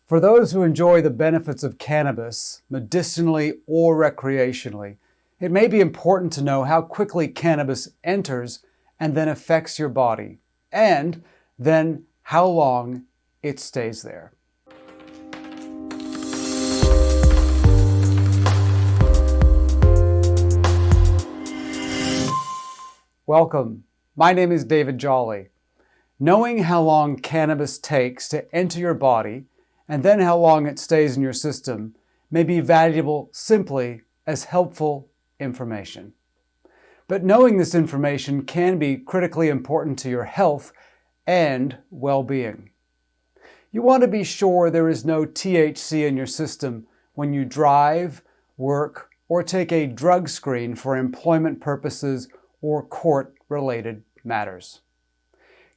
For those who enjoy the benefits of cannabis, medicinally or recreationally, it may be important to know how quickly cannabis enters and then affects your body, and then how long it stays there. Welcome. My name is David Jolly. Knowing how long cannabis takes to enter your body and then how long it stays in your system may be valuable simply as helpful information. But knowing this information can be critically important to your health and well-being. You want to be sure there is no THC in your system when you drive, work, or take a drug screen for employment purposes or court-related matters.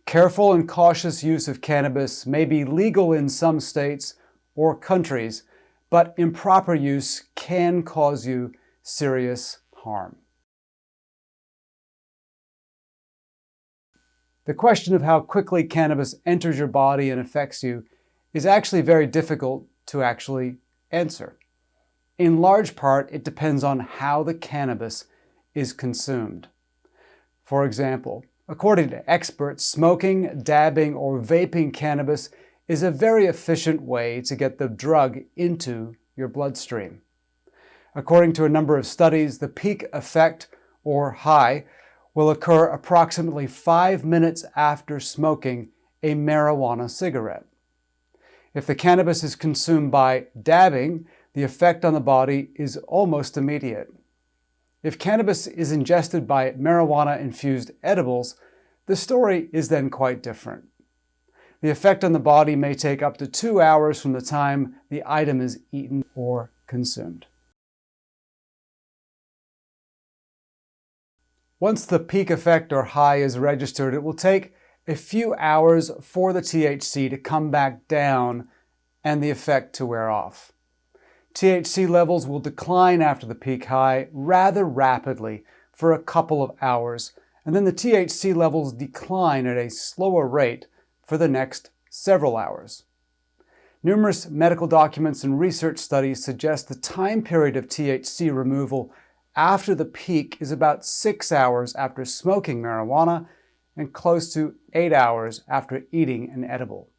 Careful and cautious use of cannabis may be legal in some states or countries, but improper use can cause you serious harm. The question of how quickly cannabis enters your body and affects you is actually very difficult to actually answer. In large part, it depends on how the cannabis is consumed. For example, according to experts, smoking, dabbing, or vaping cannabis is a very efficient way to get the drug into your bloodstream. According to a number of studies, the peak effect, or high, will occur approximately 5 minutes after smoking a marijuana cigarette. If the cannabis is consumed by dabbing, the effect on the body is almost immediate. If cannabis is ingested by marijuana-infused edibles, the story is then quite different. The effect on the body may take up to 2 hours from the time the item is eaten or consumed. Once the peak effect or high is registered, it will take a few hours for the THC to come back down and the effect to wear off. THC levels will decline after the peak high rather rapidly for a couple of hours, and then the THC levels decline at a slower rate for the next several hours. Numerous medical documents and research studies suggest the time period of THC removal after the peak is about 6 hours after smoking marijuana and close to 8 hours after eating an edible.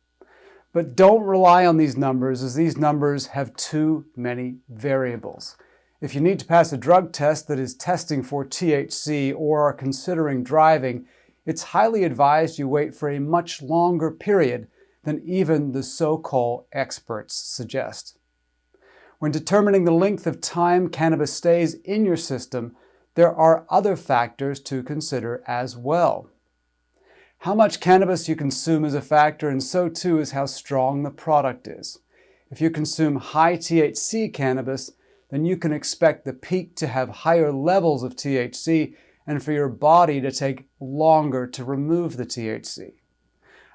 But don't rely on these numbers, as these numbers have too many variables. If you need to pass a drug test that is testing for THC or are considering driving, it's highly advised you wait for a much longer period than even the so-called experts suggest. When determining the length of time cannabis stays in your system, there are other factors to consider as well. How much cannabis you consume is a factor, and so too is how strong the product is. If you consume high THC cannabis, then you can expect the peak to have higher levels of THC and for your body to take longer to remove the THC.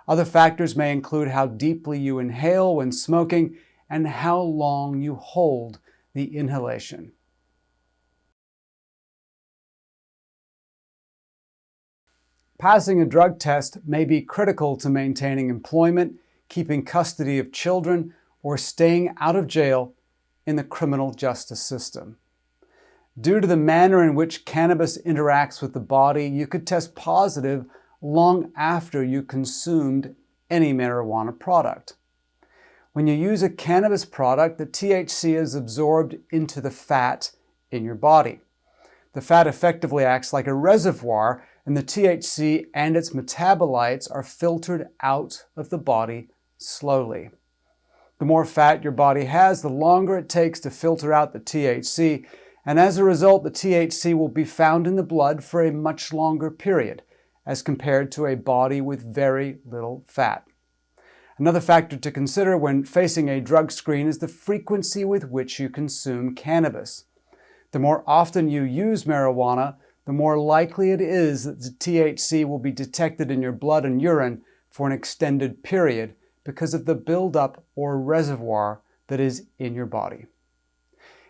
Other factors may include how deeply you inhale when smoking and how long you hold the inhalation. Passing a drug test may be critical to maintaining employment, keeping custody of children, or staying out of jail in the criminal justice system. Due to the manner in which cannabis interacts with the body, you could test positive long after you consumed any marijuana product. When you use a cannabis product, the THC is absorbed into the fat in your body. The fat effectively acts like a reservoir, and the THC and its metabolites are filtered out of the body slowly. The more fat your body has, the longer it takes to filter out the THC, and as a result, the THC will be found in the blood for a much longer period, as compared to a body with very little fat. Another factor to consider when facing a drug screen is the frequency with which you consume cannabis. The more often you use marijuana, the more likely it is that the THC will be detected in your blood and urine for an extended period because of the buildup or reservoir that is in your body.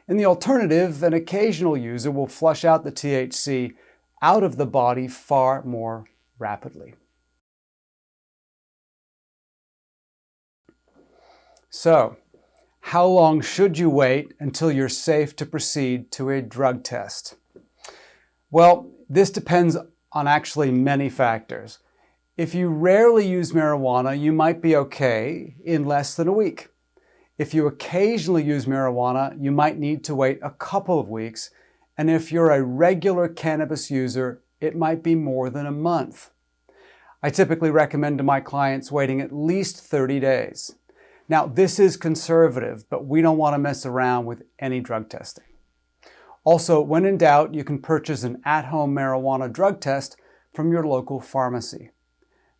In the alternative, an occasional user will flush out the THC out of the body far more rapidly. So, how long should you wait until you're safe to proceed to a drug test? Well, this depends on actually many factors. If you rarely use marijuana, you might be okay in less than a week. If you occasionally use marijuana, you might need to wait a couple of weeks. And if you're a regular cannabis user, it might be more than a month. I typically recommend to my clients waiting at least 30 days. Now, this is conservative, but we don't want to mess around with any drug testing. Also, when in doubt, you can purchase an at-home marijuana drug test from your local pharmacy.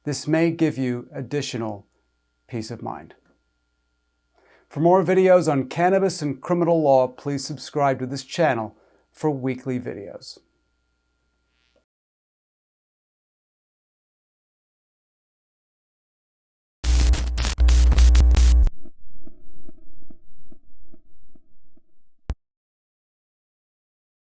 This may give you additional peace of mind. For more videos on cannabis and criminal law, please subscribe to this channel for weekly videos.